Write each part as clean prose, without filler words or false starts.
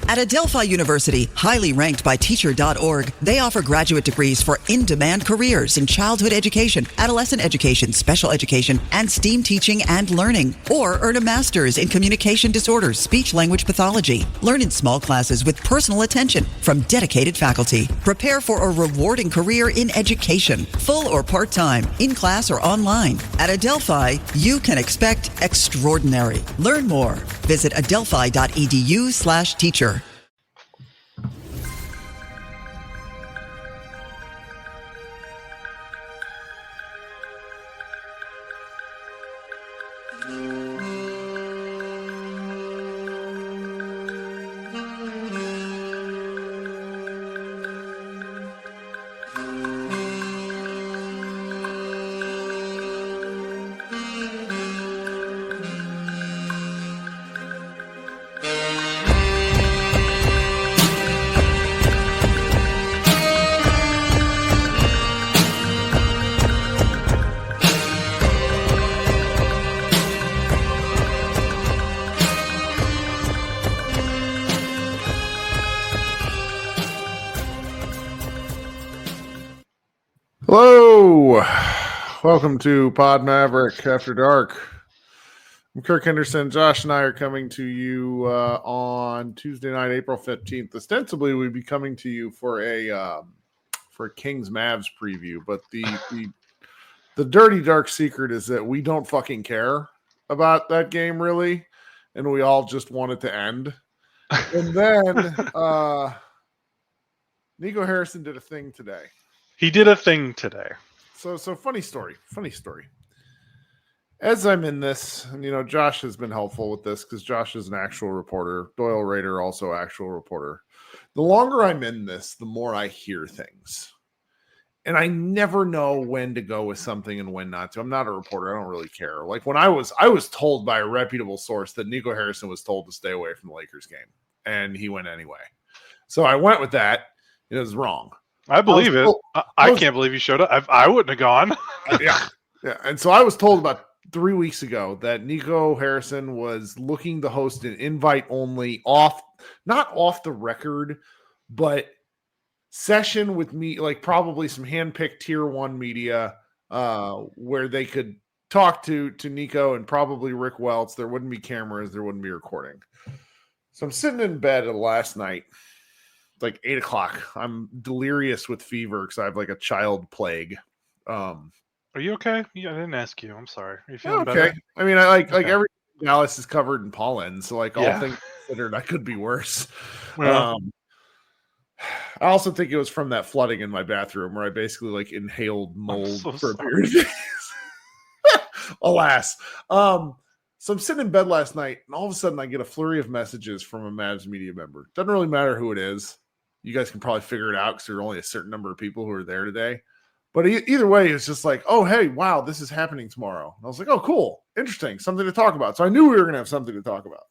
At Adelphi University, highly ranked by Teacher.org, they offer graduate degrees for in-demand careers in childhood education, adolescent education, special education, and STEAM teaching and learning. Or earn a master's in communication disorders, speech-language pathology. Learn in small classes with personal attention from dedicated faculty. Prepare for a rewarding career in education, full or part-time, in-class or online. At Adelphi, you can expect extraordinary. Learn more. Visit adelphi.edu/teacher. Hello, welcome to Pod Maverick After Dark. I'm Kirk Henderson. Josh and I are coming to you on Tuesday night, April 15th. Ostensibly, we'd be coming to you for a Kings Mavs preview, but the dirty dark secret is that we don't fucking care about that game really, and we all just want it to end. And then Nico Harrison did a thing today. He did a thing today. So funny story. As I'm in this, and Josh has been helpful with this because Josh is an actual reporter. Doyle Rader, also actual reporter. The longer I'm in this, the more I hear things. And I never know when to go with something and when not to. I'm not a reporter. I don't really care. Like when I was told by a reputable source that Nico Harrison was told to stay away from the Lakers game. And he went anyway. So I went with that. It was wrong. I believe it. I can't believe you showed up. I wouldn't have gone. Yeah. And so I was told about 3 weeks ago that Nico Harrison was looking to host an invite-only not off the record, but session with me, like probably some handpicked tier 1 media where they could talk to Nico and probably Rick Welts. There wouldn't be cameras. There wouldn't be recording. So I'm sitting in bed last night. It's like 8 o'clock. I'm delirious with fever because I have like a child plague. Are you okay? Yeah, I didn't ask you. I'm sorry. Are you feeling okay. better? I mean, I like every Dallas is covered in pollen, so like all things considered, I could be worse. Well, I also think it was from that flooding in my bathroom where I basically like inhaled mold for a period of days. Alas. So I'm sitting in bed last night, and all of a sudden I get a flurry of messages from a Mavs media member. Doesn't really matter who it is. You guys can probably figure it out because there are only a certain number of people who are there today. But either way, it's just like, oh, hey, wow, this is happening tomorrow. And I was like, oh, cool, interesting, something to talk about. So I knew we were going to have something to talk about.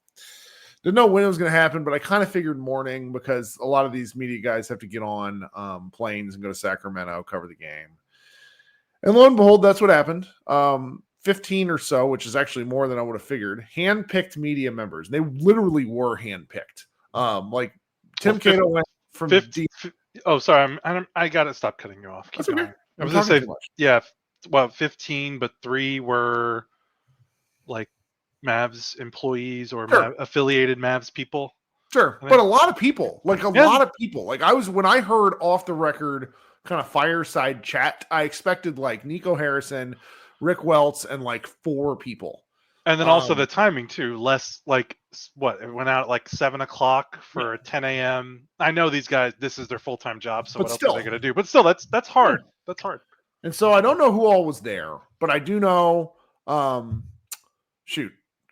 Didn't know when it was going to happen, but I kind of figured morning because a lot of these media guys have to get on planes and go to Sacramento, cover the game. And lo and behold, that's what happened. 15 or so, which is actually more than I would have figured, hand-picked media members. They literally were hand-picked. Like Tim Cato went from 50. Oh, sorry. I got to stop cutting you off. Keep going. Okay. I was going to say, 15, but 3 were like Mavs employees or affiliated Mavs people. Sure. But a lot of people, like lot of people. Like when I heard off the record kind of fireside chat, I expected like Nico Harrison, Rick Welts, and like 4 people. And then also the timing too. Less like what it went out at like 7 o'clock for 10 a.m. I know these guys, this is their full-time job. So what else are they going to do? But still, that's hard. That's hard. And so I don't know who all was there, but I do know,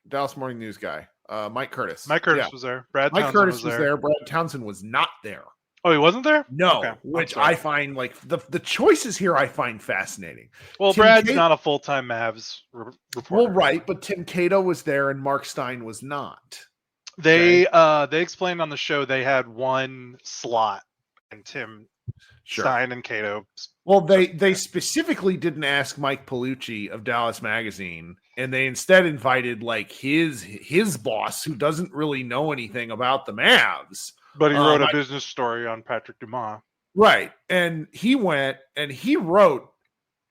Dallas Morning News guy, Mike Curtis. Mike Curtis was there. Mike Curtis was there. Brad Townsend was not there. Oh, he wasn't there? No, okay. Which I find like the choices here I find fascinating. Well, Brad's not a full-time Mavs reporter. Well, right, but Tim Cato was there and Mark Stein was not. They explained on the show they had one slot and Tim Sure. Stein and Cato. Well, they specifically didn't ask Mike Palucci of Dallas Magazine, and they instead invited like his boss, who doesn't really know anything about the Mavs. But he wrote a business story on Patrick Dumas. Right. And he went and he wrote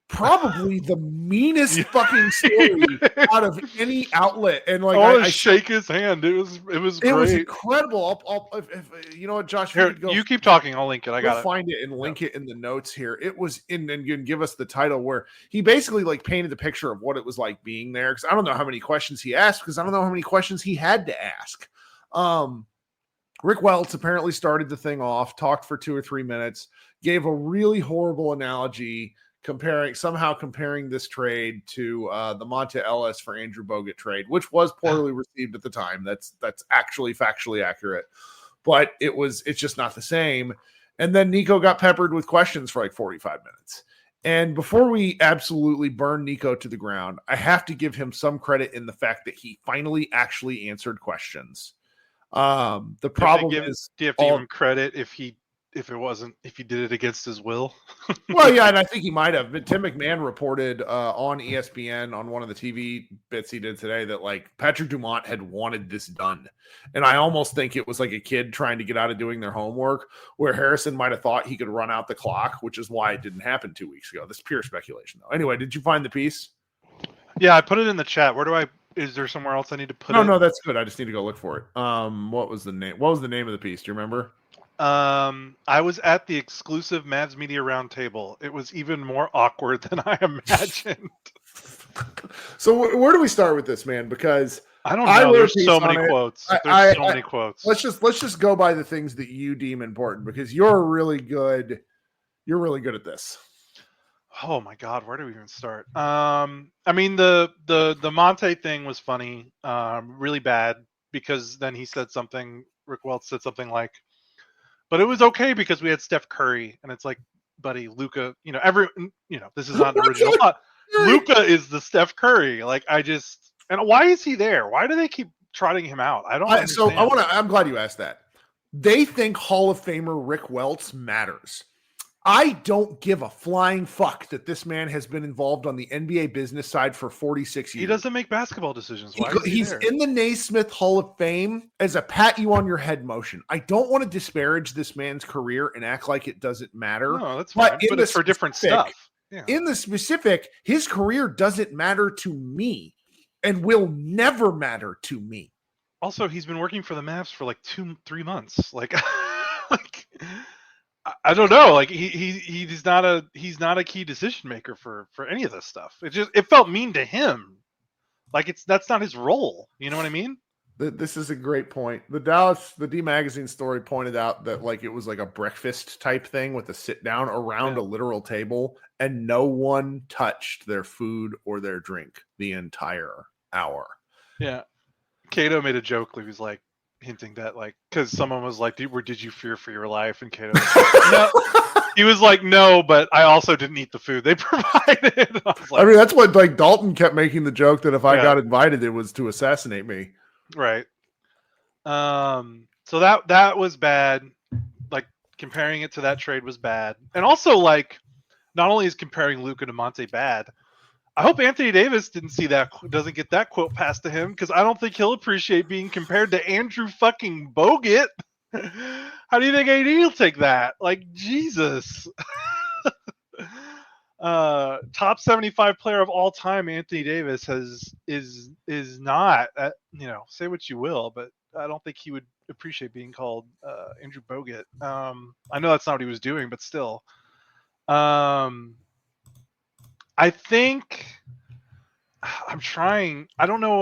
probably the meanest fucking story out of any outlet. And like, I shake his hand. It was great. It was incredible. If you know what, Josh, here, you keep talking. I'll link it. I got to find it and link it in the notes here. It was and you can give us the title where he basically like painted the picture of what it was like being there. Cause I don't know how many questions he asked because I don't know how many questions he had to ask. Rick Welts apparently started the thing off, talked for 2 or 3 minutes, gave a really horrible analogy comparing this trade to the Monte Ellis for Andrew Bogut trade, which was poorly received at the time. That's actually factually accurate, but it's just not the same. And then Nico got peppered with questions for like 45 minutes. And before we absolutely burn Nico to the ground, I have to give him some credit in the fact that he finally actually answered questions. The problem is, do you have to give him credit if he did it against his will? Well, yeah, and I think he might have. But Tim McMahon reported on ESPN on one of the TV bits he did today that like Patrick Dumont had wanted this done. And I almost think it was like a kid trying to get out of doing their homework, where Harrison might have thought he could run out the clock, which is why it didn't happen 2 weeks ago. This is pure speculation, though. Anyway, did you find the piece? Yeah, I put it in the chat. Is there somewhere else I need to put it? No, that's good. I just need to go look for it. What was the name? What was the name of the piece? Do you remember? I was at the exclusive Mavs Media Roundtable. It was even more awkward than I imagined. So where do we start with this, man? Because I don't know. There's so many quotes. There's so many quotes. Let's just go by the things that you deem important because you're really good. You're really good at this. Oh my God, where do we even start? I mean, the Monte thing was funny, really bad because then he said something. Rick Welts said something like, "But it was okay because we had Steph Curry," and it's like, buddy, Luka. This is not an original thought. Luka is the Steph Curry. Like, and why is he there? Why do they keep trotting him out? I don't understand. So I'm glad you asked that. They think Hall of Famer Rick Welts matters. I don't give a flying fuck that this man has been involved on the NBA business side for 46 years. He doesn't make basketball decisions. Why he's in the Naismith Hall of Fame as a pat you on your head motion. I don't want to disparage this man's career and act like it doesn't matter. No, that's fine. But it's for different stuff. Yeah. In the specific, his career doesn't matter to me and will never matter to me. Also, he's been working for the Mavs for like 2-3 months. Like, I don't know. Like he's not a key decision maker for any of this stuff. It felt mean to him. Like that's not his role. You know what I mean? This is a great point. The D Magazine story pointed out that like it was like a breakfast type thing with a sit down around a literal table, and no one touched their food or their drink the entire hour. Yeah, Cato made a joke. He was like hinting that like because someone was like, "Did you fear for your life?" And Cato was like, no. He was like, "No, but I also didn't eat the food they provided." I mean, that's what like Dalton kept making the joke that if I got invited, it was to assassinate me. Right. So that was bad. Like comparing it to that trade was bad. And also like not only is comparing Luka to Monte bad, I hope Anthony Davis doesn't get that quote passed to him because I don't think he'll appreciate being compared to Andrew fucking Bogut. How do you think AD will take that? Like Jesus. Top 75 player of all time, Anthony Davis is not. Say what you will, but I don't think he would appreciate being called Andrew Bogut. I know that's not what he was doing, but still. I think I'm trying. I don't know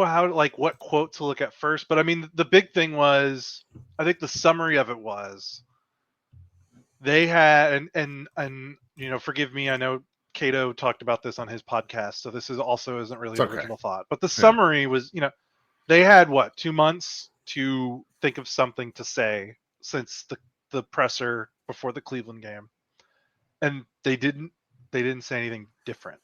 what quote to look at first, but I mean the big thing was I think the summary of it was they had and forgive me, I know Cato talked about this on his podcast, so this isn't really an original thought. But the summary was, they had 2 months to think of something to say since the presser before the Cleveland game, and they didn't say anything different.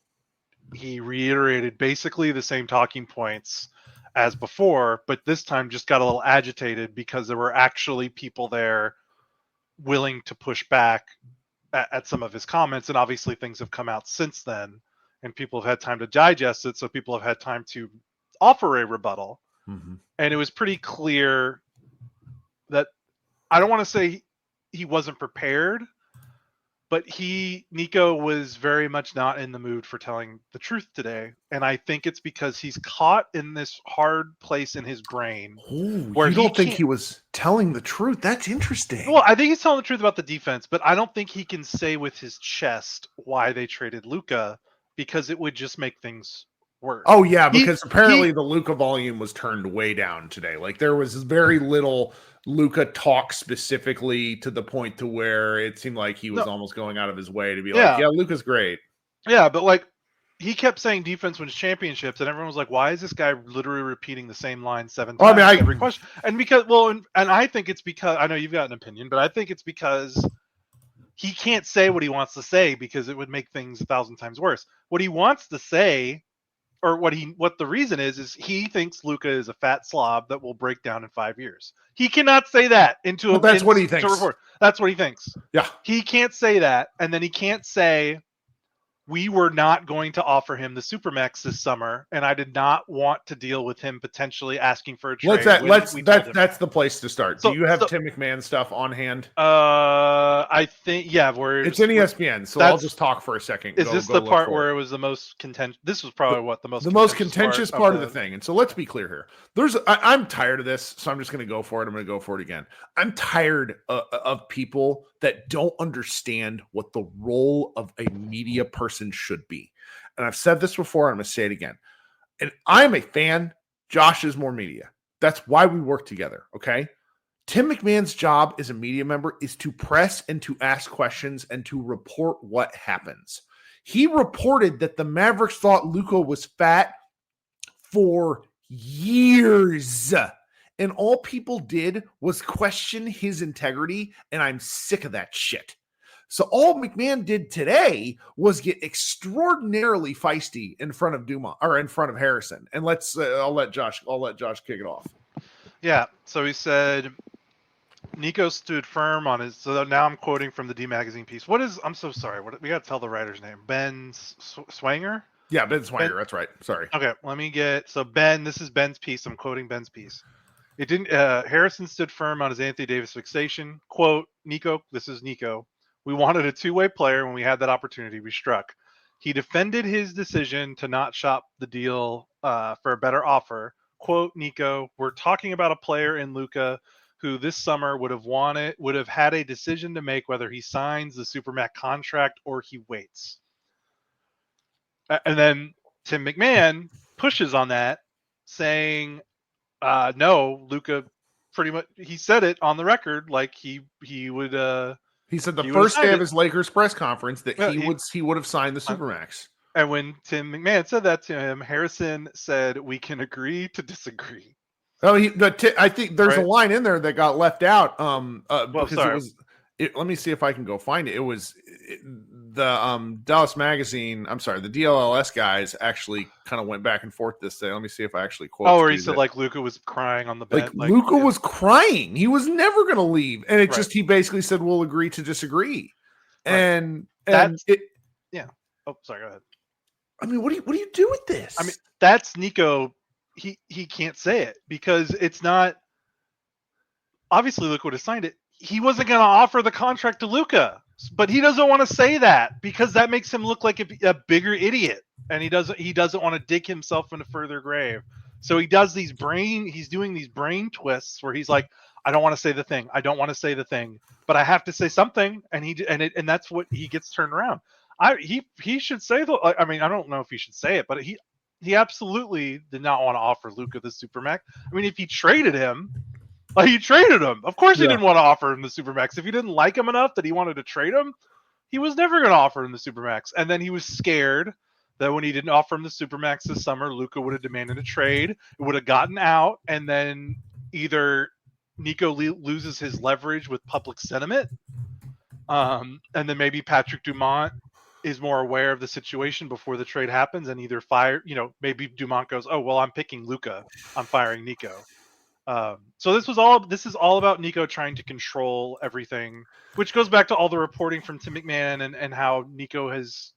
He reiterated basically the same talking points as before, but this time just got a little agitated because there were actually people there willing to push back at some of his comments, and obviously things have come out since then, and people have had time to digest it, so people have had time to offer a rebuttal. Mm-hmm. And it was pretty clear that, I don't want to say he wasn't prepared, but Nico was very much not in the mood for telling the truth today. And I think it's because he's caught in this hard place in his brain. Ooh, where you don't think he was telling the truth? That's interesting. Well, I think he's telling the truth about the defense, but I don't think he can say with his chest why they traded Luka, because it would just make things worse. Oh, yeah, because apparently the Luka volume was turned way down today. Like, there was very little Luka talk specifically, to the point to where it seemed like he was almost going out of his way to be like, yeah, Luka's great. Yeah, but like, he kept saying defense wins championships, and everyone was like, why is this guy literally repeating the same line 7 times every question? And because, and I think it's because, I know you've got an opinion, but I think it's because he can't say what he wants to say, because it would make things 1,000 times worse. What he wants to say, or what the reason is he thinks Luka is a fat slob that will break down in 5 years. He cannot say that that's what he thinks. That's what he thinks. Yeah. He can't say that, and then he can't say, we were not going to offer him the Supermax this summer, and I did not want to deal with him potentially asking for a trade. That's the place to start. Do you have Tim McMahon stuff on hand? I think, yeah. It's in ESPN, so I'll just talk for a second. Is this the part where it was the most contentious? This was probably the most contentious part of the thing. And so let's be clear here. I'm tired of this, so I'm just going to go for it. I'm going to go for it again. I'm tired of people that don't understand what the role of a media person should be. And I've said this before, and I'm going to say it again. And I'm a fan. Josh is more media. That's why we work together, okay? Tim McMahon's job as a media member is to press and to ask questions and to report what happens. He reported that the Mavericks thought Luka was fat for years. And all people did was question his integrity, and I'm sick of that shit. So all McMahon did today was get extraordinarily feisty in front of in front of Harrison. And I'll let Josh kick it off. Yeah. So he said, Nico stood firm on his. So now I'm quoting from the D Magazine piece. I'm so sorry. We got to tell the writer's name. Ben Swanger. Yeah, Ben Swanger. That's right. Sorry. Okay. Ben. This is Ben's piece. I'm quoting Ben's piece. It didn't. Harrison stood firm on his Anthony Davis fixation. Quote, Nico. This is Nico. We wanted a two-way player. When we had that opportunity, we struck. He defended his decision to not shop the deal for a better offer. Quote, Nico, we're talking about a player in Luka who this summer would have had a decision to make whether he signs the Supermax contract or he waits. And then Tim McMahon pushes on that, saying, no, Luka pretty much, he said it on the record, like he would... He said the first day of his Lakers press conference that he would have signed the Supermax. And when Tim McMahon said that to him, Harrison said, "We can agree to disagree." Oh, I think there's a line in there that got left out. Because let me see if I can go find it. It was the Dallas Magazine. I'm sorry, the DLLS guys actually kind of went back and forth this day. Let me see if I actually quote. Oh, where he said like Luka was crying on the bench. Like Luka was crying. He was never going to leave, and he basically said, "We'll agree to disagree." Right. Yeah. Oh, sorry. Go ahead. I mean, what do you do with this? I mean, that's Nico. He can't say it because it's not. Obviously, Luka would have signed it. He wasn't going to offer the contract to Luka, but he doesn't want to say that because that makes him look like a bigger idiot, and he doesn't want to dig himself in a further grave. So he does he's doing these brain twists where he's like, I don't want to say the thing. I don't want to say the thing, but I have to say something. And that's what he gets turned around. He should say I mean, I don't know if he should say it, but he absolutely did not want to offer Luka the Supermax. I mean, if he traded him, he traded him. Of course he didn't want to offer him the Supermax. If he didn't like him enough that he wanted to trade him, he was never going to offer him the Supermax. And then he was scared that when he didn't offer him the Supermax this summer, Luka would have demanded a trade. It would have gotten out, and then either Nico loses his leverage with public sentiment, and then maybe Patrick Dumont is more aware of the situation before the trade happens and either maybe Dumont goes, oh, well, I'm picking Luka. I'm firing Nico. So this is all about Nico trying to control everything, which goes back to all the reporting from Tim McMahon and how Nico has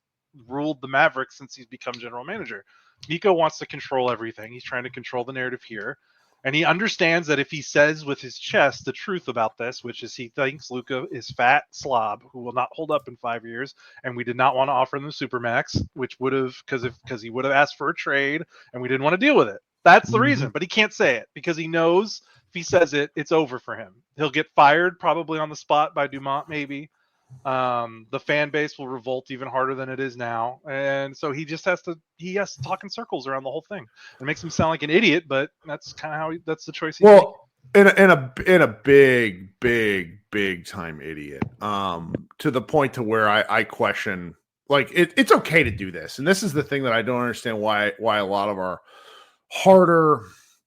ruled the Mavericks since he's become general manager. Nico wants to control everything. He's trying to control the narrative here. And he understands that if he says with his chest the truth about this, which is he thinks Luka is fat slob who will not hold up in 5 years, and we did not want to offer him the Supermax, which would have because he would have asked for a trade, and we didn't want to deal with it. That's the reason. But he can't say it because he knows if he says it, it's over for him. He'll get fired probably on the spot by Dumont, maybe. The fan base will revolt even harder than it is now, and so he has to talk in circles around the whole thing. It makes him sound like an idiot, but that's kind of that's the choice he's making. In a big time idiot, to the point to where I question, like, it's okay to do this, and this is the thing that I don't understand why a lot of our harder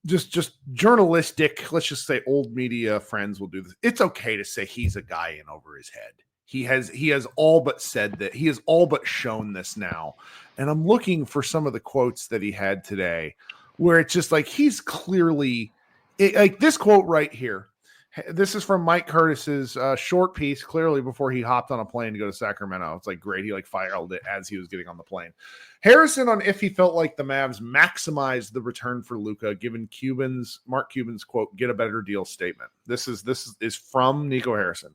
just journalistic, let's just say old media friends will do this. It's okay to say he's a guy in over his head. He has all but said that. He has all but shown this now. And I'm looking for some of the quotes that he had today where it's just like he's clearly like this quote right here. This is from Mike Curtis's short piece, clearly before he hopped on a plane to go to Sacramento. It's like great. He like filed it as he was getting on the plane. Harrison on if he felt like the Mavs maximized the return for Luka, given Mark Cuban's quote, "Get a better deal" statement. This is from Nico Harrison.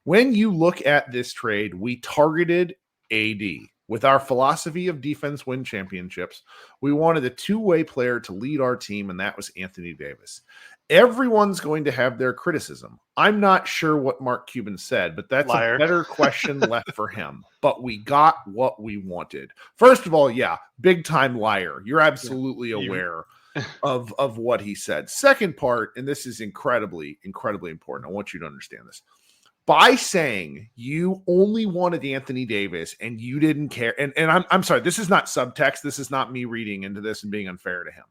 When you look at this trade, we targeted AD. With our philosophy of defense win championships, we wanted a two-way player to lead our team, and that was Anthony Davis. Everyone's going to have their criticism. I'm not sure what Mark Cuban said, but that's a better question left for him. But we got what we wanted. First of all, yeah, big time liar. You're absolutely aware of what he said. Second part, and this is incredibly important. I want you to understand this. By saying you only wanted Anthony Davis and you didn't care, and I'm sorry, this is not subtext. This is not me reading into this and being unfair to him.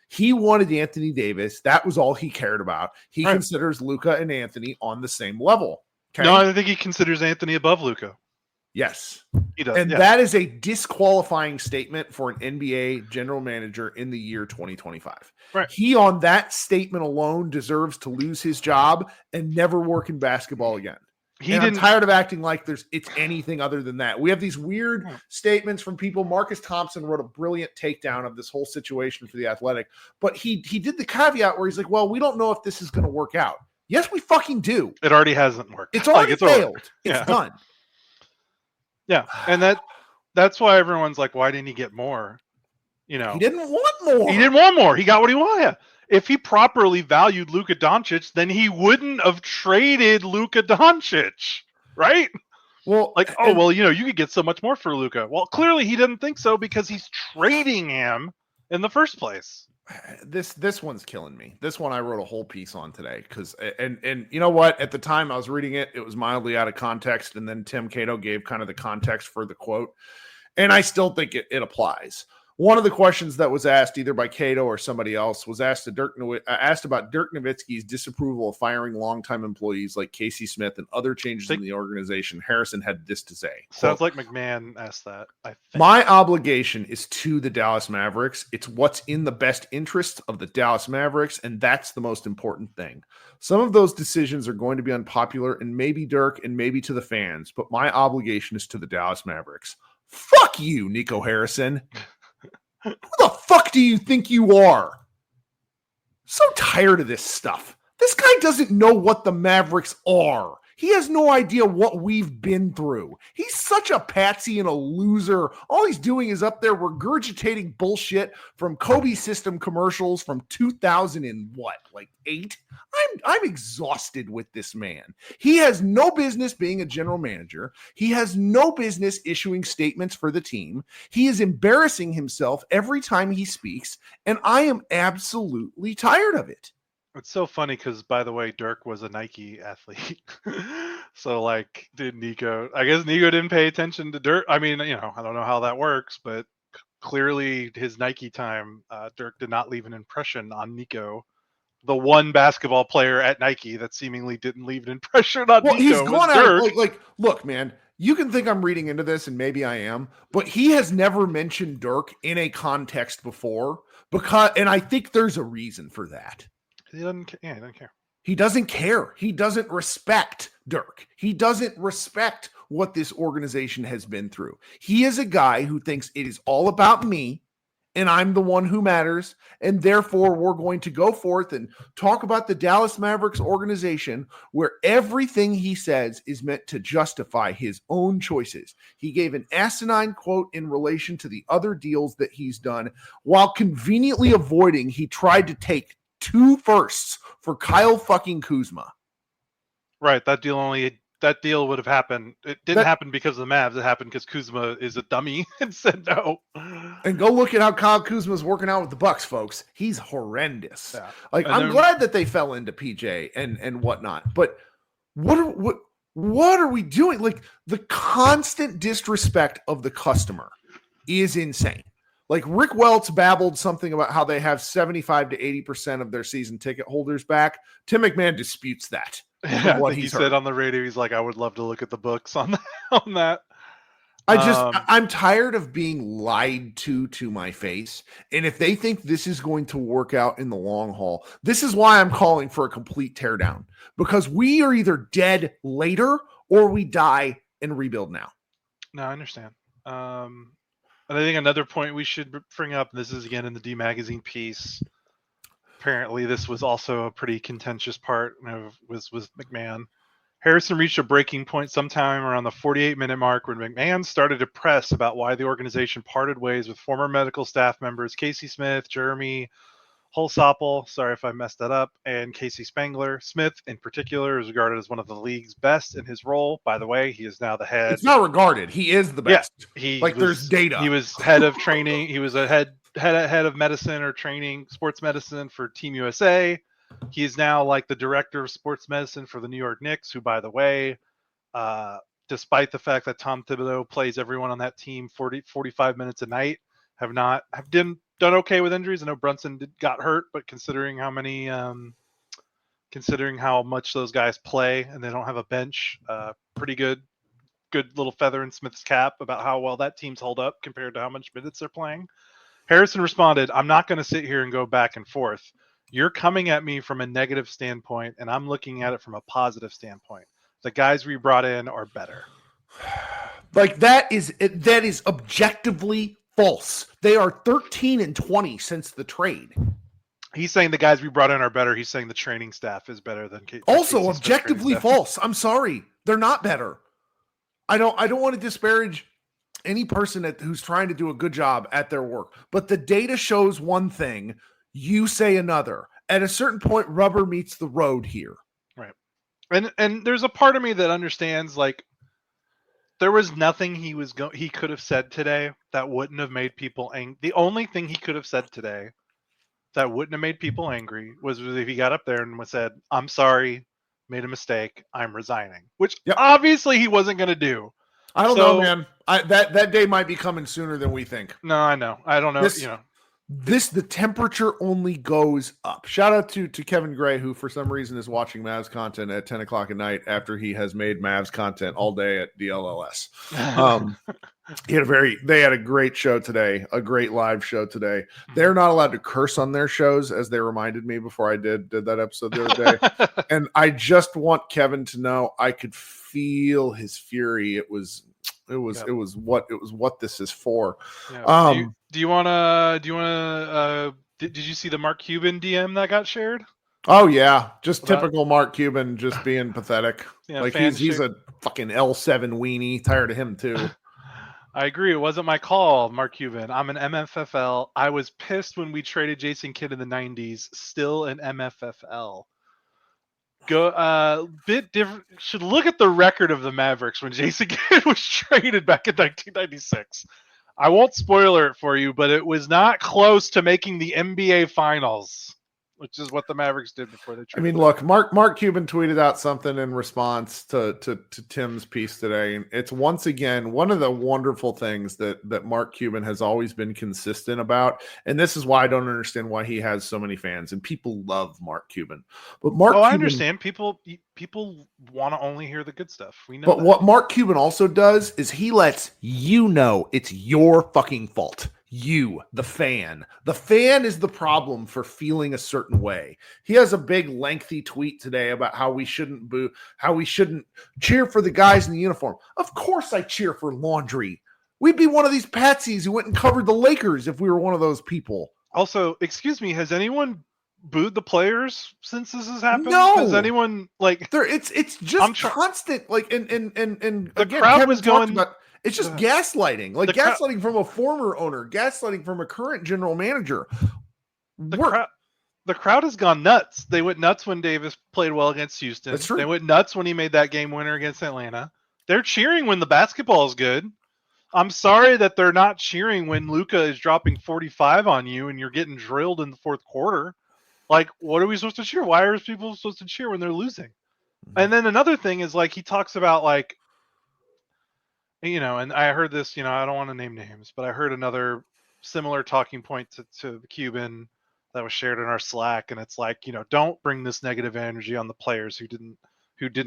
He wanted Anthony Davis. That was all he cared about. He considers Luka and Anthony on the same level. Okay? No, I think he considers Anthony above Luka. Yes. He does. And that is a disqualifying statement for an NBA general manager in the year 2025. Right. He, on that statement alone, deserves to lose his job and never work in basketball again. I'm tired of acting like it's anything other than that. We have these weird statements from people. Marcus Thompson wrote a brilliant takedown of this whole situation for The Athletic, but he did the caveat where he's like, well, we don't know if this is going to work out. Yes, we fucking do. It already hasn't worked. It's already failed. It's done. Yeah, and that's why everyone's like, why didn't he get more? You know, he didn't want more. He didn't want more. He got what he wanted. If he properly valued Luka Doncic, then he wouldn't have traded Luka Doncic, right? Well, you could get so much more for Luka. Well, clearly he didn't think so because he's trading him in the first place. This one's killing me. This one I wrote a whole piece on today because and you know what? At the time I was reading it, it was mildly out of context, and then Tim Cato gave kind of the context for the quote, and I still think it applies. One of the questions that was asked either by Cato or somebody else was asked about Dirk Nowitzki's disapproval of firing longtime employees like Casey Smith and other changes in the organization. Harrison had this to say. Sounds like McMahon asked that. I think. My obligation is to the Dallas Mavericks. It's what's in the best interest of the Dallas Mavericks, and that's the most important thing. Some of those decisions are going to be unpopular, and maybe Dirk and maybe to the fans, but my obligation is to the Dallas Mavericks. Fuck you, Nico Harrison. Who the fuck do you think you are? So tired of this stuff. This guy doesn't know what the Mavericks are. He has no idea what we've been through. He's such a patsy and a loser. All he's doing is up there regurgitating bullshit from Kobe system commercials from 2008. I'm exhausted with this man. He has no business being a general manager. He has no business issuing statements for the team. He is embarrassing himself every time he speaks, and I am absolutely tired of it. It's so funny because, by the way, Dirk was a Nike athlete. So, like, I guess Nico didn't pay attention to Dirk. I mean, I don't know how that works, but clearly his Nike time, Dirk did not leave an impression on Nico. The one basketball player at Nike that seemingly didn't leave an impression on Nico. He's gone out like, look, man, you can think I'm reading into this, and maybe I am, but he has never mentioned Dirk in a context before, and I think there's a reason for that. He doesn't. Yeah, he doesn't care. He doesn't care. He doesn't respect Dirk. He doesn't respect what this organization has been through. He is a guy who thinks it is all about me and I'm the one who matters. And therefore, we're going to go forth and talk about the Dallas Mavericks organization where everything he says is meant to justify his own choices. He gave an asinine quote in relation to the other deals that he's done while conveniently avoiding he tried to take 2 firsts for Kyle fucking Kuzma. Right. That deal would have happened. It didn't happen because of the Mavs. It happened because Kuzma is a dummy and said no. And go look at how Kyle Kuzma's working out with the Bucks, folks. He's horrendous. Yeah. Like, I'm glad that they fell into PJ and whatnot. But what are we doing? Like, the constant disrespect of the customer is insane. Like, Rick Welts babbled something about how they have 75 to 80% of their season ticket holders back. Tim McMahon disputes that. Yeah, what he said on the radio, he's like, I would love to look at the books on that. I'm tired of being lied to my face. And if they think this is going to work out in the long haul, this is why I'm calling for a complete teardown, because we are either dead later or we die and rebuild now. No, I understand. And I think another point we should bring up, this is again in the D Magazine piece. Apparently, this was also a pretty contentious part was McMahon. Harrison reached a breaking point sometime around the 48-minute mark when McMahon started to press about why the organization parted ways with former medical staff members Casey Smith, Jeremy Holsopple, sorry if I messed that up, and Casey Spangler. Smith, in particular, is regarded as one of the league's best in his role. By the way, he is now the head. It's not regarded. He is the best. Yeah, there's data. He was head of training. He was a head of medicine or training, sports medicine for Team USA. He is now like the director of sports medicine for the New York Knicks, who, by the way, despite the fact that Tom Thibodeau plays everyone on that team 45 minutes a night, have done okay with injuries. I know Brunson got hurt, but considering how much those guys play and they don't have a bench, pretty good little feather in Smith's cap about how well that team's held up compared to how much minutes they're playing. Harrison responded, I'm not going to sit here and go back and forth. You're coming at me from a negative standpoint, and I'm looking at it from a positive standpoint. The guys we brought in are better. Like, that is objectively false. They are 13-20 since the trade. He's saying the guys we brought in are better. He's saying the training staff is better than also objectively false. I'm sorry. They're not better. I don't want to disparage any person who's trying to do a good job at their work, but the data shows one thing, you say another. At a certain point, rubber meets the road here. Right. And there's a part of me that understands, like, there was nothing he could have said today that wouldn't have made people angry. The only thing he could have said today that wouldn't have made people angry was if he got up there and said, I'm sorry, made a mistake, I'm resigning, which obviously he wasn't going to do. I don't know, man. That day might be coming sooner than we think. No, I know. I don't know. The temperature only goes up. Shout out to Kevin Gray, who for some reason is watching Mavs content at 10 o'clock at night after he has made Mavs content all day at DLLS. They had a great show today, a great live show today. They're not allowed to curse on their shows, as they reminded me before I did that episode the other day. And I just want Kevin to know I could feel his fury. It was what this is for. Yeah. Did you see the Mark Cuban DM that got shared? Oh yeah, just typical Mark Cuban, just being pathetic. Yeah, like he's a fucking L7 weenie. Tired of him too. I agree. It wasn't my call, Mark Cuban. I'm an MFFL. I was pissed when we traded Jason Kidd in the 90s. Still an MFFL. Bit different. Should look at the record of the Mavericks when Jason Kidd was traded back in 1996. I won't spoiler it for you, but it was not close to making the NBA Finals, which is what the Mavericks did before they traded. I mean, look, Mark Cuban tweeted out something in response to Tim's piece today. And it's once again one of the wonderful things that Mark Cuban has always been consistent about. And this is why I don't understand why he has so many fans. And people love Mark Cuban. But I understand. People want to only hear the good stuff. We know. But what Mark Cuban also does is he lets you know it's your fucking fault. You, the fan. The fan is the problem for feeling a certain way. He has a big, lengthy tweet today about how we shouldn't boo, how we shouldn't cheer for the guys in the uniform. Of course I cheer for Laundry. We'd be one of these patsies who went and covered the Lakers if we were one of those people. Also, excuse me, has anyone booed the players since this has happened? No. Has anyone it's just constant, like and the again, crowd Kevin was going about, it's just gaslighting, like gaslighting from a former owner, gaslighting from a current general manager. The crowd has gone nuts. They went nuts when Davis played well against Houston. That's true. They went nuts when he made that game winner against Atlanta. They're cheering when the basketball is good. I'm sorry that they're not cheering when Luka is dropping 45 on you and you're getting drilled in the fourth quarter. Like, what are we supposed to cheer? Why are people supposed to cheer when they're losing? Mm-hmm. And then another thing is, like, he talks about, like, you know, and I heard this, you know, I don't want to name names, but I heard another similar talking point to the Cuban that was shared in our Slack. And it's like, you know, don't bring this negative energy on the players who didn't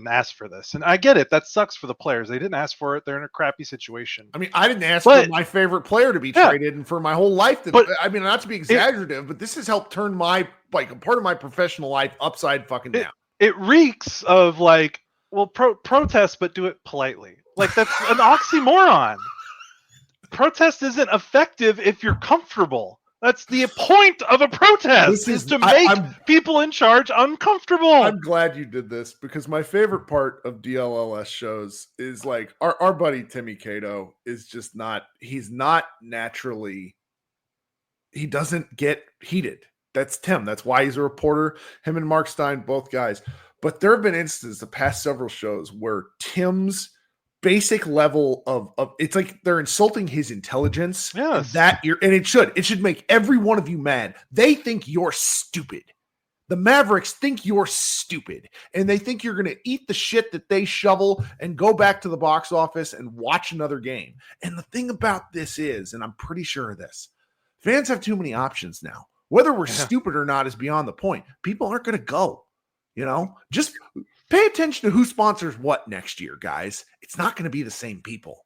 ask for this. And I get it. That sucks for the players. They didn't ask for it. They're in a crappy situation. I mean, I didn't ask for my favorite player to be traded and for my whole life. I mean, not to be exaggerative, but this has helped turn my, like, a part of my professional life upside fucking down. It reeks of, like, well, protest, but do it politely. Like, that's an oxymoron. Protest isn't effective if you're comfortable. That's the point of a protest, is to make people in charge uncomfortable. I'm glad you did this, because my favorite part of DLLS shows is, like, our buddy Timmy Cato is just not, he's not naturally, he doesn't get heated. That's Tim. That's why he's a reporter. Him and Mark Stein, both guys. But there have been instances the past several shows where Tim's basic level of it's like they're insulting his intelligence. Yes. And it should make every one of you mad. They think you're stupid. The Mavericks think you're stupid, and they think you're going to eat the shit that they shovel and go back to the box office and watch another game. And the thing about this is, and I'm pretty sure of this, fans have too many options now. Whether we're stupid or not is beyond the point. People aren't going to go, you know, just pay attention to who sponsors what next year, guys. It's not going to be the same people.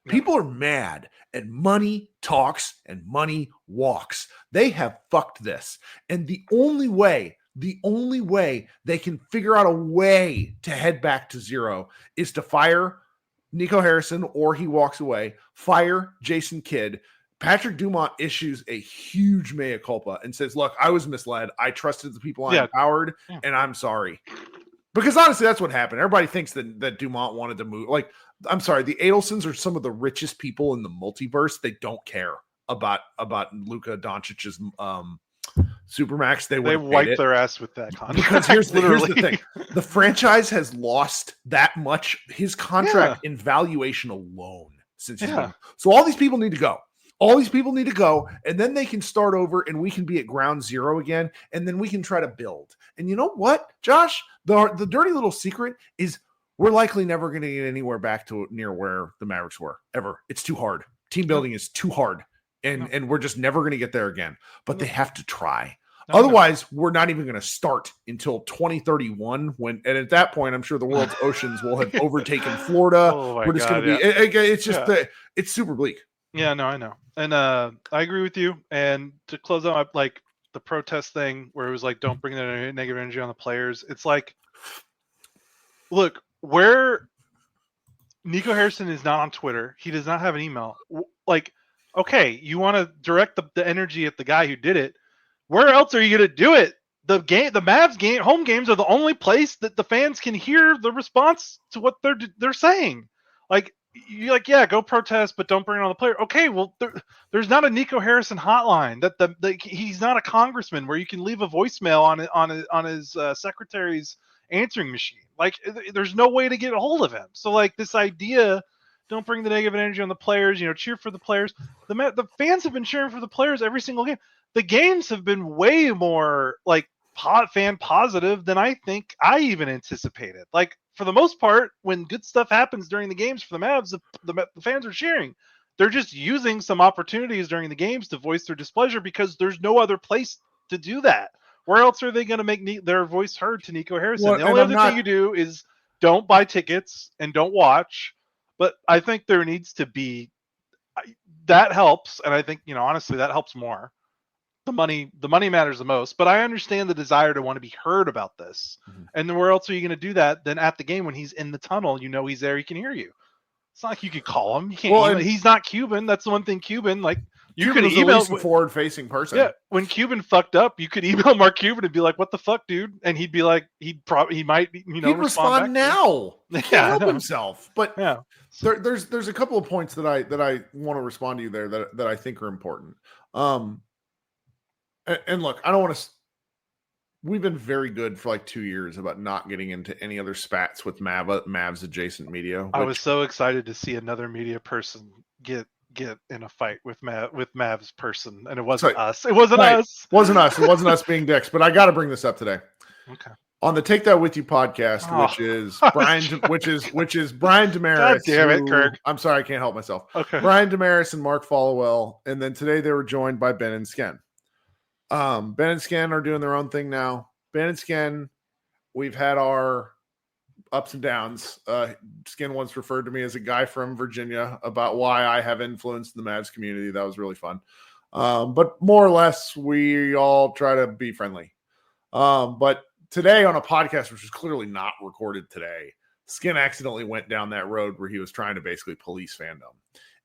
Yeah. People are mad, and money talks and money walks. They have fucked this. And the only way they can figure out a way to head back to zero is to fire Nico Harrison, or he walks away, fire Jason Kidd. Patrick Dumont issues a huge mea culpa and says, look, I was misled. I trusted the people I empowered, and I'm sorry. Because honestly, that's what happened. Everybody thinks that Dumont wanted to move. Like, I'm sorry, the Adelsons are some of the richest people in the multiverse. They don't care about Luka Doncic's Supermax. They wipe their ass with that contract. Because here's the thing. The franchise has lost that much, his contract in valuation alone since he's been. So all these people need to go. All these people need to go, and then they can start over, and we can be at ground zero again, and then we can try to build. And you know what, Josh? The dirty little secret is we're likely never going to get anywhere back to near where the Mavericks were, ever. It's too hard. Team building is too hard, and we're just never going to get there again. But they have to try. Otherwise, we're not even going to start until 2031. And at that point, I'm sure the world's oceans will have overtaken Florida. We're just going to be. It's just it's super bleak. Yeah, no, I know. And I agree with you. And to close out, like, the protest thing where it was like, don't bring the negative energy on the players. It's like, look, where Nico Harrison is not on Twitter, he does not have an email. Like, okay, you want to direct the energy at the guy who did it. Where else are you going to do it? The Mavs home games are the only place that the fans can hear the response to what they're saying. Like, you're like, yeah, go protest, but don't bring it on the player. Okay, well, there's not a Nico Harrison hotline. He's not a congressman where you can leave a voicemail on his secretary's answering machine. Like, there's no way to get a hold of him. So, like, this idea, don't bring the negative energy on the players. You know, cheer for the players. The fans have been cheering for the players every single game. The games have been way more like fan positive than I think I even anticipated. Like, for the most part, when good stuff happens during the games for the Mavs, the fans are cheering. They're just using some opportunities during the games to voice their displeasure because there's no other place to do that. Where else are they going to make their voice heard to Nico Harrison? The only other thing you do is don't buy tickets and don't watch. But I think there needs to be that helps, and I think honestly that helps more. The money matters the most, but I understand the desire to want to be heard about this. Mhm. And then where else are you going to do that than at the game when he's in the tunnel? He's there, he can hear you. It's not like you could call him. You can't email. He's not Cuban. That's the one thing Cuban, like you could email a forward-facing person. Yeah, when Cuban fucked up, you could email Mark Cuban and be like, "What the fuck, dude?" And he'd be like, he might he'd respond now. He can't help himself. But yeah, there's a couple of points that I want to respond to you there that I think are important. And look, I don't want to. We've been very good for like 2 years about not getting into any other spats with Mavs adjacent media. I was so excited to see another media person get in a fight with Mavs person, and it wasn't us. It wasn't us. It wasn't us being dicks. But I got to bring this up today. Okay. On the Take That With You podcast, which is Brian Damaris. God damn it, Kirk. I'm sorry, I can't help myself. Okay. Brian Damaris and Mark Followell, and then today they were joined by Ben and Sken. Ben and Sken are doing their own thing now. Ben and Sken, we've had our ups and downs. Sken once referred to me as a guy from Virginia about why I have influenced the Mavs community. That was really fun. But more or less, we all try to be friendly. But today on a podcast, which was clearly not recorded today, Sken accidentally went down that road where he was trying to basically police fandom.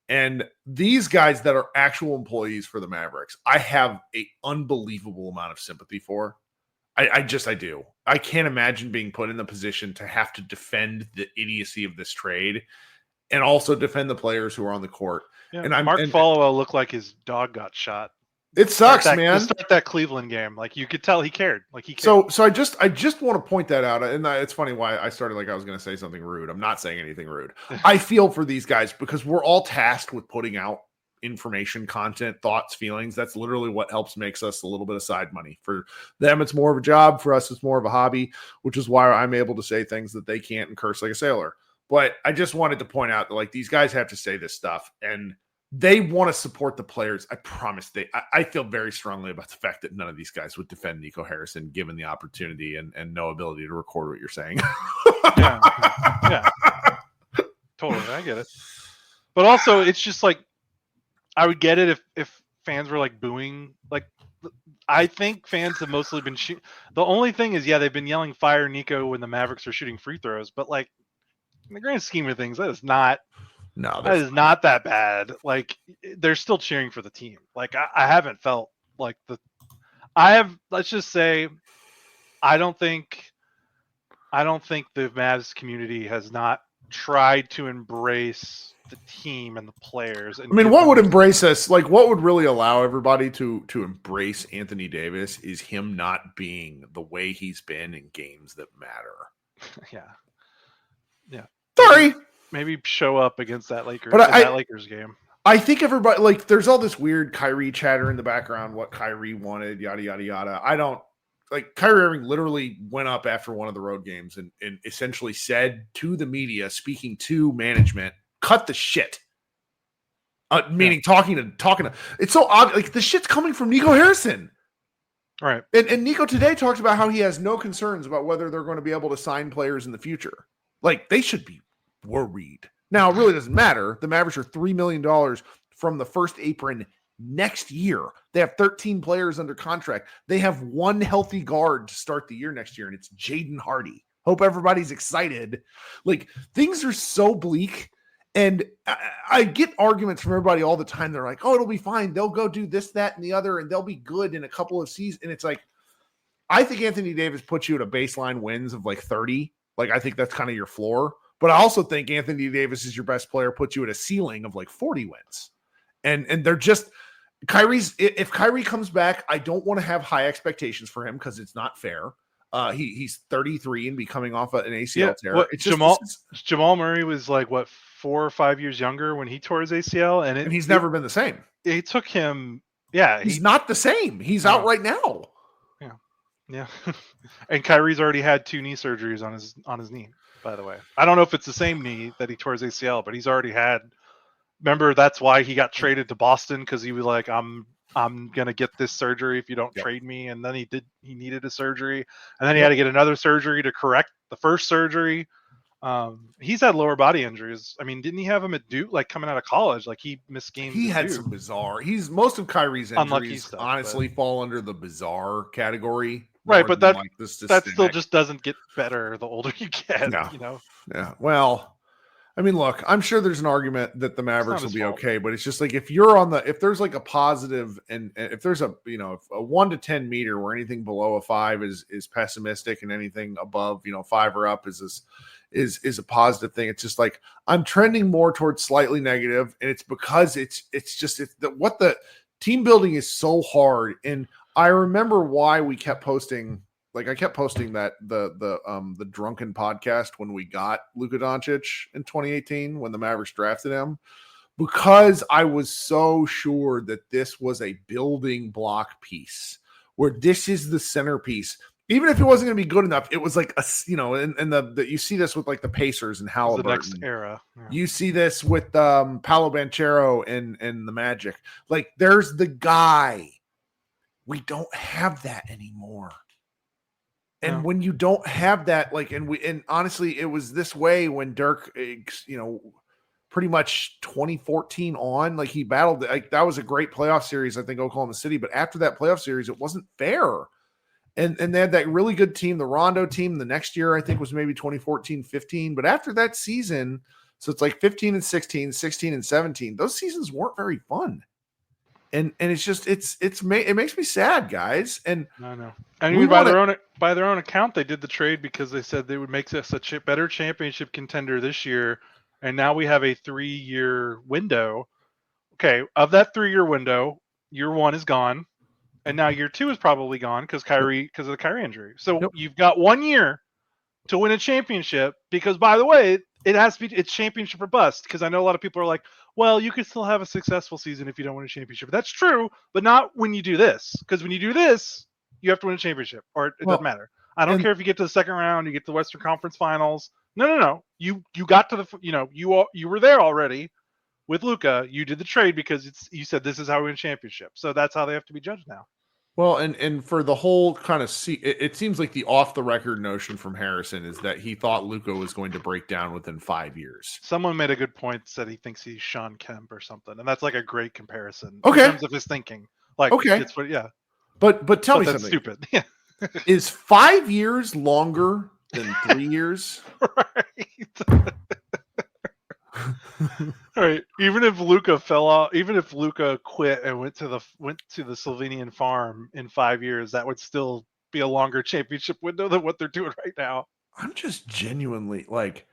And these guys that are actual employees for the Mavericks, I have an unbelievable amount of sympathy for. I do. I can't imagine being put in the position to have to defend the idiocy of this trade and also defend the players who are on the court. Yeah, and Mark Followell looked like his dog got shot. It sucks, man. To start that Cleveland game, like you could tell he cared. Like he cared. So I just want to point that out, and it's funny why I started like I was going to say something rude. I'm not saying anything rude. I feel for these guys because we're all tasked with putting out information, content, thoughts, feelings. That's literally what makes us a little bit of side money. For them, it's more of a job. For us, it's more of a hobby, which is why I'm able to say things that they can't and curse like a sailor. But I just wanted to point out that like these guys have to say this stuff and they want to support the players. I promise I feel very strongly about the fact that none of these guys would defend Nico Harrison given the opportunity and no ability to record what you're saying. yeah. Totally. I get it. But also it's just like, I would get it if fans were like booing. Like, I think fans have mostly been the only thing is, they've been yelling fire Nico when the Mavericks are shooting free throws, but like in the grand scheme of things, that is not that bad. Like they're still cheering for the team. Like I haven't felt like let's just say, I don't think the Mavs community has not tried to embrace the team and the players. And what would embrace us? Like what would really allow everybody to embrace Anthony Davis is him not being the way he's been in games that matter. Yeah. Sorry. Maybe show up against that Lakers game. I think everybody like there's all this weird Kyrie chatter in the background, what Kyrie wanted, yada yada yada. I don't like Kyrie Irving literally went up after one of the road games and essentially said to the media, speaking to management, cut the shit. Meaning talking to it's so obvious. Like the shit's coming from Nico Harrison. Right. And Nico today talked about how he has no concerns about whether they're going to be able to sign players in the future. Like they should be worried. Now it really doesn't matter. The Mavericks are $3 million from the first apron next year. They have 13 players under contract. They have one healthy guard to start the year next year, and it's Jaden Hardy. Hope everybody's excited. Like things are so bleak. And I get arguments from everybody all the time. They're like, oh, it'll be fine. They'll go do this, that, and the other, and they'll be good in a couple of seasons. And it's like, I think Anthony Davis puts you at a baseline wins of like 30. Like, I think that's kind of your floor. But I also think Anthony Davis is your best player, puts you at a ceiling of like 40 wins. And they're just if Kyrie comes back, I don't want to have high expectations for him because it's not fair. He's 33 and be coming off an ACL tear. It's just, Jamal Murray was like 4 or 5 years younger when he tore his ACL, and he's never been the same. It took him. He's not the same. He's out right now. Yeah. And Kyrie's already had 2 knee surgeries on his knee. By the way, I don't know if it's the same knee that he tore his ACL, but he's already had. Remember, that's why he got traded to Boston because he was like, I'm gonna get this surgery if you don't trade me. And then he needed a surgery, and then he had to get another surgery to correct the first surgery. He's had lower body injuries. I mean, didn't he have him at Duke, like coming out of college? Like he missed games. He had Duke. some bizarre. Most of Kyrie's injuries stuff, honestly fall under the bizarre category. Right, but that that still just doesn't get better the older you get. No. You know. Yeah. Well, I mean, look, I'm sure there's an argument that the Mavericks will be fault. okay, but it's just like if there's like a positive and if there's a 1 to 10 meter where anything below a 5 is pessimistic and anything above 5 or up is a positive thing. It's just like I'm trending more towards slightly negative, and it's because what the team building is so hard. And I remember why we kept posting. Like I kept posting that the drunken podcast when we got Luka Doncic in 2018 when the Mavericks drafted him, because I was so sure that this was a building block piece where this is the centerpiece. Even if it wasn't going to be good enough, it was like and you see this with like the Pacers and Halliburton. The next era. Yeah. You see this with Paolo Banchero and the Magic. Like there's the guy. We don't have that anymore. And when you don't have that, and honestly, it was this way when Dirk, pretty much 2014 on, like he battled, like that was a great playoff series, I think, Oklahoma City. But after that playoff series, it wasn't fair. And they had that really good team, the Rondo team. The next year, I think, was maybe 2014-15. But after that season, so it's like 15 and 16, 16 and 17. Those seasons weren't very fun. And it's just it makes me sad, guys. And I know. I mean, by their own account, they did the trade because they said they would make us a better championship contender this year, and now we have a 3-year window. Okay, of that 3-year window, year 1 is gone, and now year 2 is probably gone because of the Kyrie injury. So You've got 1 year to win a championship. Because, by the way, it's championship or bust. Because I know a lot of people are like, well, you could still have a successful season if you don't win a championship. That's true, but not when you do this. Because when you do this, you have to win a championship, or it doesn't matter. I don't care if you get to the second round, you get to the Western Conference Finals. No. You got to you were there already with Luka. You did the trade because you said this is how we win a championship. So that's how they have to be judged now. Well, and for the whole kind of it seems like the off the record notion from Harrison is that he thought Luka was going to break down within 5 years. Someone made a good point, said he thinks he's Sean Kemp or something, and that's like a great comparison in terms of his thinking. Like, okay, but tell me something. Stupid. Yeah. Is 5 years longer than 3 years? Right. All right. Even if Luka fell off, even if Luka quit and went to the Slovenian farm in 5 years, that would still be a longer championship window than what they're doing right now. I'm just genuinely like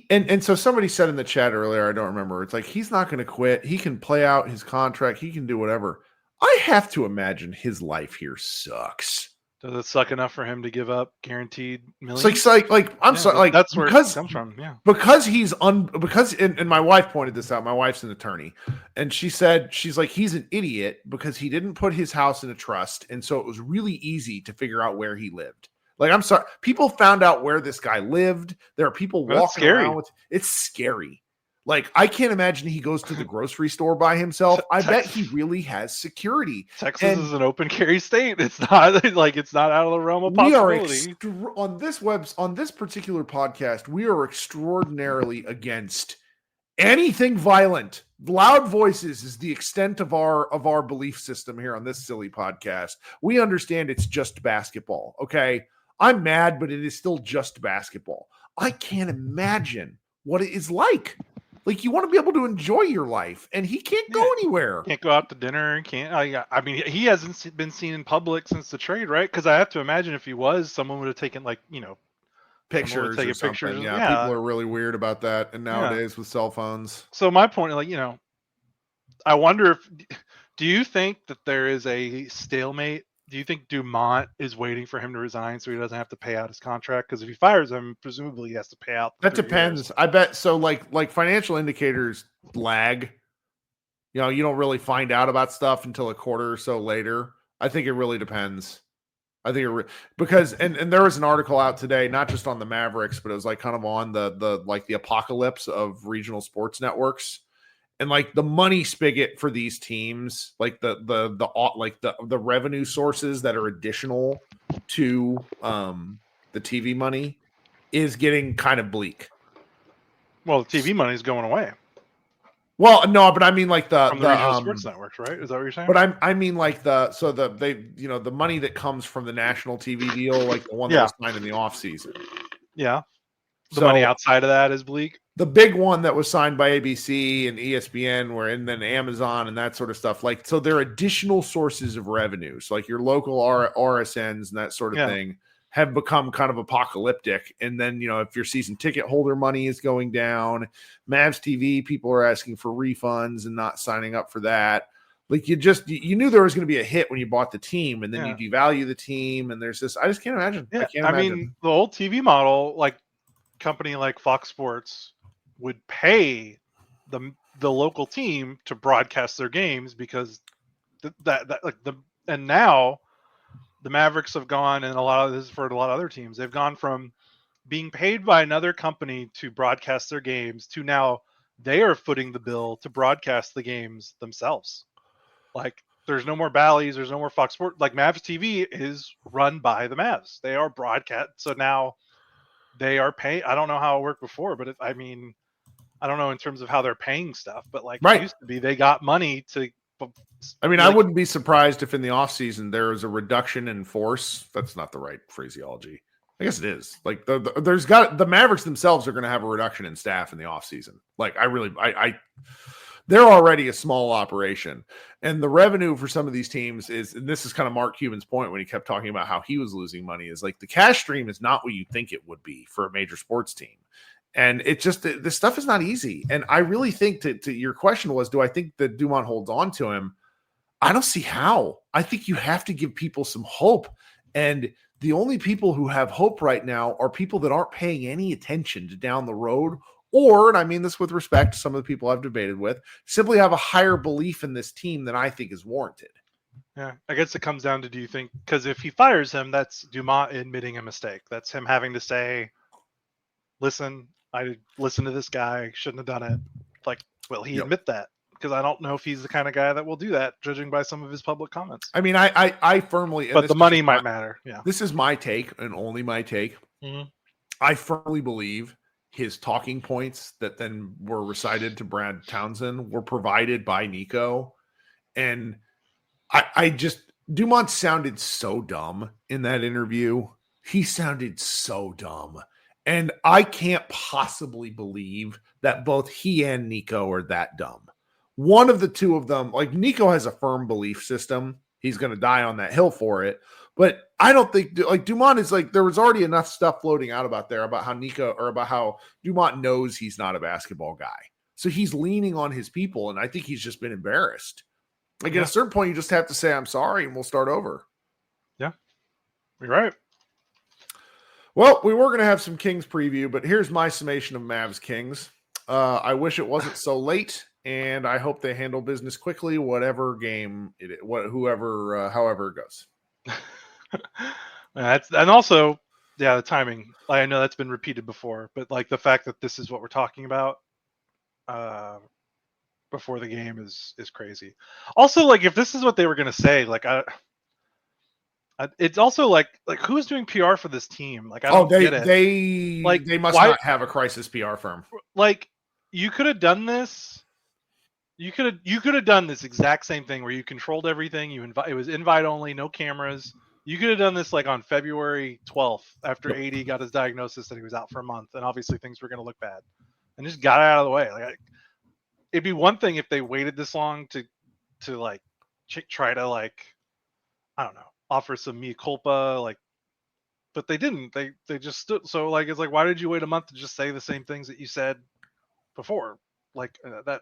and so somebody said in the chat earlier, I don't remember. It's like he's not going to quit. He can play out his contract. He can do whatever. I have to imagine his life here sucks. Does it suck enough for him to give up guaranteed millions? It's like I'm sorry, like that's where it comes from. Yeah, because and my wife pointed this out. My wife's an attorney, and she's like he's an idiot because he didn't put his house in a trust, and so it was really easy to figure out where he lived. Like I'm sorry, people found out where this guy lived. There are people walking around with. It's scary. Like, I can't imagine he goes to the grocery store by himself. I bet he really has security. Texas is an open carry state. It's not like it's not out of the realm of possibility. On this particular podcast, we are extraordinarily against anything violent. Loud voices is the extent of our belief system here on this silly podcast. We understand it's just basketball. Okay, I'm mad, but it is still just basketball. I can't imagine what it is like. Like, you want to be able to enjoy your life, and he can't go anywhere. Can't go out to dinner. I mean, he hasn't been seen in public since the trade, right? Because I have to imagine if he was, someone would have taken pictures or something. Yeah, people are really weird about that, and nowadays with cell phones. So my point, I wonder do you think that there is a stalemate? Do you think Dumont is waiting for him to resign so he doesn't have to pay out his contract? Because if he fires him, presumably he has to pay out. That depends. Years. I bet. So like financial indicators lag. You don't really find out about stuff until a quarter or so later. I think it really depends. I think because there was an article out today, not just on the Mavericks, but it was like kind of on the apocalypse of regional sports networks. And like the money spigot for these teams, like the revenue sources that are additional to the TV money, is getting kind of bleak. Well, the TV money is going away Well, no, but I mean like from the regional sports networks, right? Is that what you're saying? But I mean like the money that comes from the national TV deal, like the one that was signed in the off season. Yeah. The money outside of that is bleak. The big one that was signed by ABC and ESPN, and then Amazon and that sort of stuff. Like, so there are additional sources of revenues, like your local RSNs and that sort of thing, have become kind of apocalyptic. And then, if your season ticket holder money is going down, Mavs TV, people are asking for refunds and not signing up for that. Like, you knew there was going to be a hit when you bought the team, and then you devalue the team. And there's this, I just can't imagine. Yeah. I mean, the old TV model, like company like Fox Sports would pay the local team to broadcast their games because and now the Mavericks have gone, and a lot of this is for a lot of other teams. They've gone from being paid by another company to broadcast their games to now they are footing the bill to broadcast the games themselves. Like, there's no more Bally's, there's no more Fox Sports. Like, Mavs TV is run by the Mavs. They are broadcast. So now they are paying. I don't know how it worked before, but I don't know in terms of how they're paying stuff, but like it used to be, they got money to. I mean, I wouldn't be surprised if in the offseason there is a reduction in force. That's not the right phraseology. I guess it is. Like the Mavericks themselves are going to have a reduction in staff in the offseason. Like they're already a small operation, and the revenue for some of these teams is, and this is kind of Mark Cuban's point when he kept talking about how he was losing money, is like the cash stream is not what you think it would be for a major sports team. And it just, this stuff is not easy. And I really think to your question was, do I think that Dumont holds on to him? I don't see how. I think you have to give people some hope. And the only people who have hope right now are people that aren't paying any attention to down the road, or, and I mean this with respect to some of the people I've debated with, simply have a higher belief in this team than I think is warranted. Yeah, I guess it comes down to, do you think, because if he fires him, that's Dumont admitting a mistake. That's him having to say, listen, I listened to this guy, shouldn't have done it. Like, will he admit that? Because I don't know if he's the kind of guy that will do that, judging by some of his public comments. I mean, I firmly... But the money might matter, yeah. This is my take, and only my take. Mm-hmm. I firmly believe his talking points that then were recited to Brad Townsend were provided by Nico. And I just... Dumont sounded so dumb in that interview. He sounded so dumb. And I can't possibly believe that both he and Nico are that dumb. One of the two of them, like Nico has a firm belief system. He's going to die on that hill for it. But I don't think, like Dumont is like, there was already enough stuff floating out about how Dumont knows he's not a basketball guy. So he's leaning on his people. And I think he's just been embarrassed. Like at a certain point, you just have to say, I'm sorry, and we'll start over. Yeah, you're right. Well, we were going to have some Kings preview, but here's my summation of Mavs Kings. I wish it wasn't so late, and I hope they handle business quickly, whatever game however it goes. And also, the timing. I know that's been repeated before, but like the fact that this is what we're talking about before the game is crazy. Also, like if this is what they were going to say, like it's also like who's doing PR for this team? Like I don't get it. They must not have a crisis PR firm. Like you could have done this. You could have done this exact same thing where you controlled everything. It was invite only, no cameras. You could have done this like on February 12th after AD got his diagnosis that he was out for a month, and obviously things were going to look bad, and just got it out of the way. Like it'd be one thing if they waited this long to like try to like I don't know. Offer some mea culpa, like, but they didn't. They just stood. So like, it's like, why did you wait a month to just say the same things that you said before? Like that,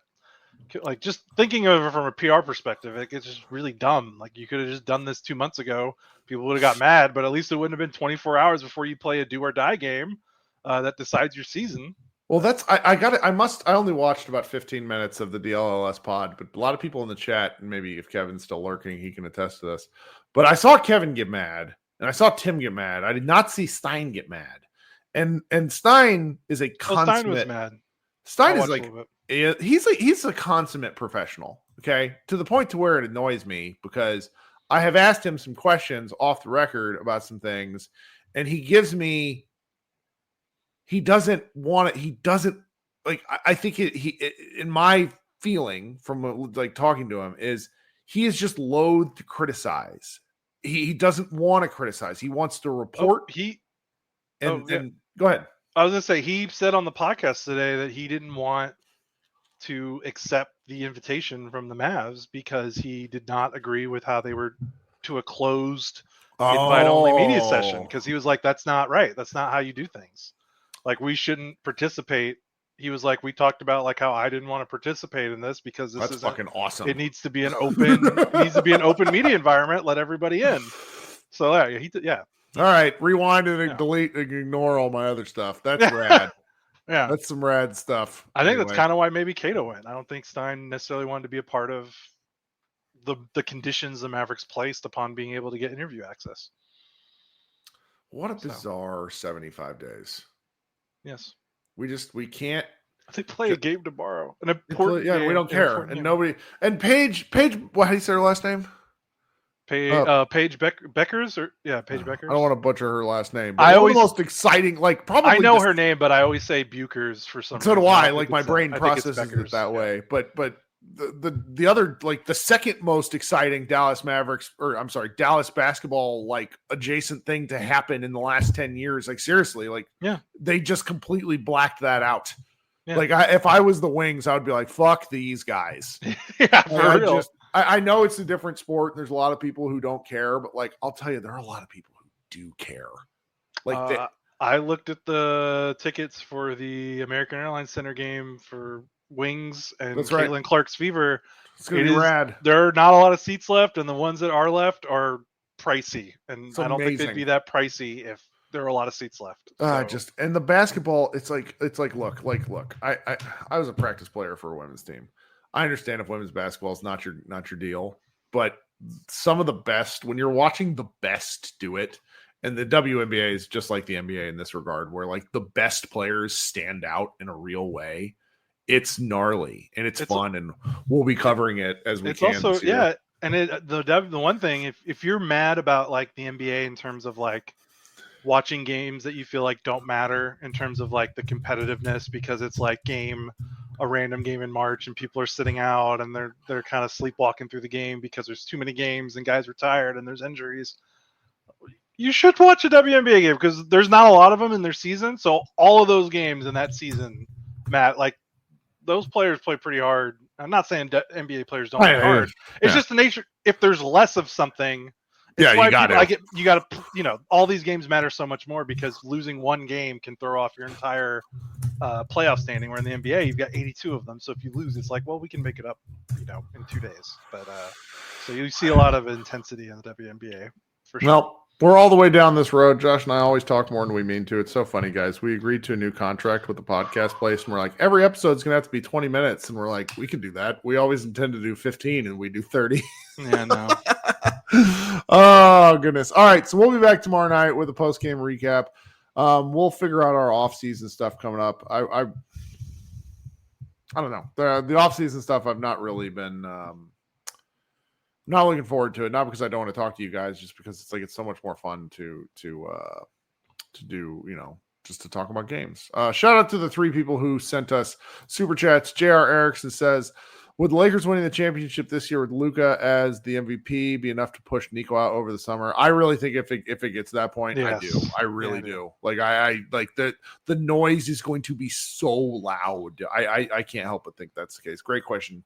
like just thinking of it from a PR perspective, it's just really dumb. Like you could have just done this 2 months ago. People would have got mad, but at least it wouldn't have been 24 hours before you play a do or die game that decides your season. Well, that's I only watched about 15 minutes of the DLLS pod, but a lot of people in the chat, and maybe if Kevin's still lurking, he can attest to this. But I saw Kevin get mad, and I saw Tim get mad. I did not see Stein get mad. And Stein is a consummate. Stein was mad. Stein is like he's a consummate professional. Okay, to the point to where it annoys me because I have asked him some questions off the record about some things, and he gives me he doesn't want it. He doesn't like. I think in my feeling from like talking to him is he is just loath to criticize. He doesn't want to criticize. He wants to report. And go ahead. I was gonna say he said on the podcast today that he didn't want to accept the invitation from the Mavs because he did not agree with how they were to a closed invite-only media session, because he was like, that's not right. That's not how you do things. Like, we shouldn't participate. He was like, we talked about like how I didn't want to participate in this because this is fucking awesome. It needs to be an open media environment. Let everybody in. So yeah. All right, rewind and delete and ignore all my other stuff. That's rad. Yeah, that's some rad stuff. I think that's kind of why maybe Cato went. I don't think Stein necessarily wanted to be a part of the conditions the Mavericks placed upon being able to get interview access. What a bizarre 75 days. Yes. We can't. They play a game tomorrow. An important game. We don't care. And nobody. And Paige. What? How do you say her last name? Paige Beckers or Paige Beckers. I don't want to butcher her last name. But I always the most exciting. Like probably I know her name, but I always say Buchers for some reason. So do I. Like my brain processes it that way. But the other, like the second most exciting Dallas basketball like adjacent thing to happen in the last 10 years. Like seriously, like they just completely blacked that out. Yeah. Like if I was the Wings, I would be like, fuck these guys. For real. I know it's a different sport. And there's a lot of people who don't care, but like I'll tell you, there are a lot of people who do care. Like I looked at the tickets for the American Airlines Center game for Wings and Caitlin Clark's Fever. It's gonna be rad. There are not a lot of seats left, and the ones that are left are pricey. And I don't think they'd be that pricey if there are a lot of seats left. And the basketball, it's like look. I was a practice player for a women's team. I understand if women's basketball is not your deal, but some of the best, when you're watching the best do it, and the WNBA is just like the NBA in this regard, where like the best players stand out in a real way. It's gnarly and it's fun, and we'll be covering it as we can. It's also and the one thing, if you're mad about like the NBA in terms of like watching games that you feel like don't matter in terms of like the competitiveness, because it's like a random game in March and people are sitting out and they're kind of sleepwalking through the game because there's too many games and guys are tired and there's injuries. You should watch a WNBA game because there's not a lot of them in their season. So all of those games in that season, Matt, like those players play pretty hard. I'm not saying NBA players don't play hard. It's just the nature. If there's less of something, you got to, all these games matter so much more because losing one game can throw off your entire playoff standing. Where in the NBA, you've got 82 of them. So if you lose, it's like, well, we can make it up, in 2 days. But so you see a lot of intensity in the WNBA for sure. Well, we're all the way down this road. Josh and I always talk more than we mean to. It's so funny, guys. We agreed to a new contract with the podcast place, and we're like, every episode's going to have to be 20 minutes. And we're like, we can do that. We always intend to do 15, and we do 30. Yeah, no. Oh, goodness. All right, so we'll be back tomorrow night with a post-game recap. We'll figure out our off-season stuff coming up. I don't know. The off-season stuff I've not really been not looking forward to it. Not because I don't want to talk to you guys, just because it's so much more fun to do, just to talk about games. Shout out to the 3 people who sent us super chats. J.R. Erickson says, would the Lakers winning the championship this year with Luka as the MVP be enough to push Nico out over the summer? I really think if it gets to that point, yes. I do. I really do. Like I like the noise is going to be so loud. I can't help but think that's the case. Great question,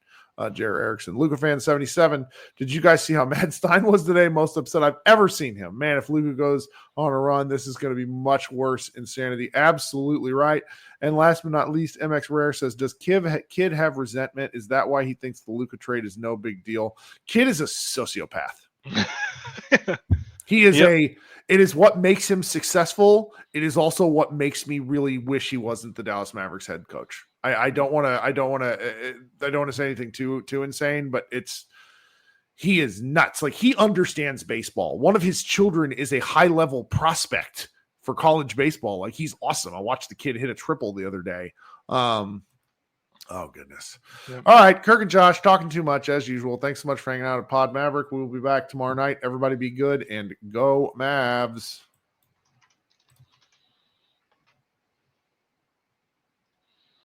Jared Erickson. Luka fan 77. Did you guys see how mad Stein was today? Most upset I've ever seen him. Man, if Luka goes on a run, this is going to be much worse insanity. Absolutely right. And last but not least, MX Rare says, does Kid have resentment? Is that why he thinks the Luka trade is no big deal? Kid is a sociopath. He is it is what makes him successful. It is also what makes me really wish he wasn't the Dallas Mavericks head coach. I don't want to say anything too insane, but he is nuts. Like, he understands baseball. One of his children is a high-level prospect for college baseball. Like, he's awesome. I watched the kid hit a triple the other day. Oh goodness. Yep. All right. Kirk and Josh talking too much as usual. Thanks so much for hanging out at Pod Maverick. We will be back tomorrow night. Everybody be good and go Mavs.